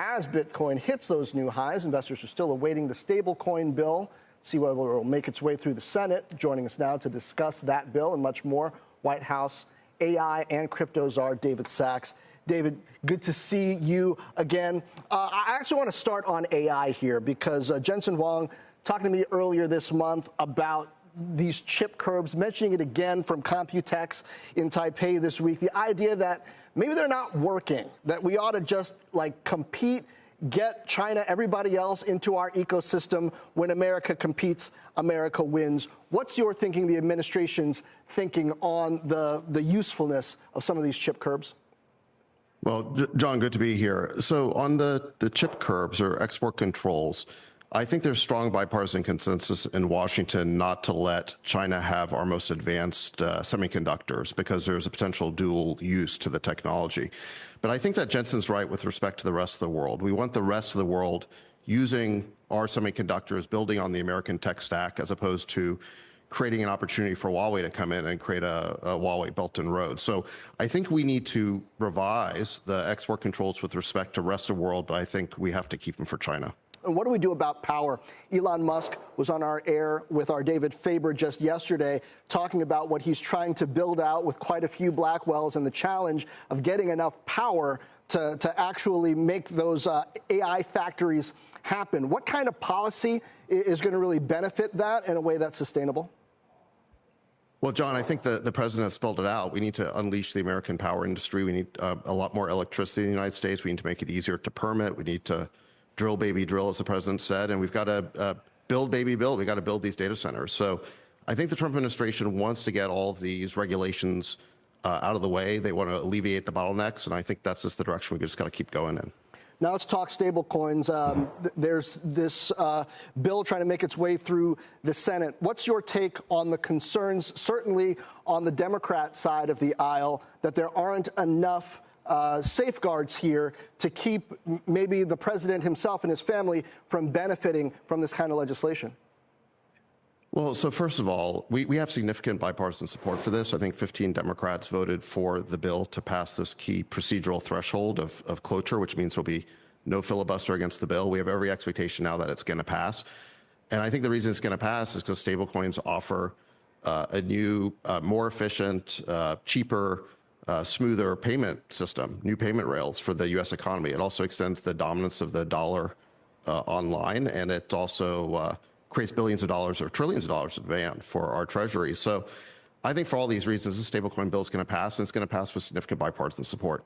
As Bitcoin hits those new highs, investors are still awaiting the Stablecoin Bill, see whether it will make its way through the Senate. Joining us now to discuss that bill and much more, White House AI and crypto czar David Sachs. David, good to see you again. I actually want to start on AI here because Jensen Huang talking to me earlier this month about these chip curbs, mentioning it again from Computex in Taipei this week, the idea that maybe they're not working, that we ought to just like compete, get China, everybody else into our ecosystem. When America competes, America wins. What's your thinking, the administration's thinking on the usefulness of some of these chip curbs? Well, John, good to be here. So on the chip curbs or export controls, I think there's strong bipartisan consensus in Washington not to let China have our most advanced semiconductors because there's a potential dual use to the technology. But I think that Jensen's right with respect to the rest of the world. We want the rest of the world using our semiconductors, building on the American tech stack, as opposed to creating an opportunity for Huawei to come in and create a Huawei Belt and Road. So I think we need to revise the export controls with respect to the rest of the world, but I think we have to keep them for China. And what do we do about power? Elon Musk was on our air with our David Faber just yesterday, talking about what he's trying to build out with quite a few Blackwells and the challenge of getting enough power to actually make those AI factories happen. What kind of policy is going to really benefit that in a way that's sustainable? Well, John, I think the president has spelled it out. We need to unleash the American power industry. We need a lot more electricity in the United States. We need to make it easier to permit. We need to drill, baby, drill, as the president said, and we've got to build, baby, build. We've got to build these data centers. So I think the Trump administration wants to get all of these regulations out of the way. They want to alleviate the bottlenecks, and I think that's just the direction we just got to keep going in. Now let's talk stablecoins. There's this bill trying to make its way through the Senate. What's your take on the concerns, certainly on the Democrat side of the aisle, that there aren't enough safeguards here to keep maybe the president himself and his family from benefiting from this kind of legislation? Well, so first of all, we have significant bipartisan support for this. I think 15 Democrats voted for the bill to pass this key procedural threshold of cloture, which means there'll be no filibuster against the bill. We have every expectation now that it's going to pass. And I think the reason it's going to pass is because stablecoins offer a new, more efficient, cheaper, smoother payment system, new payment rails for the U.S. economy. It also extends the dominance of the dollar online, and it also creates billions of dollars or trillions of dollars of demand for our treasury. So I think for all these reasons, the stablecoin bill is going to pass, and it's going to pass with significant bipartisan support.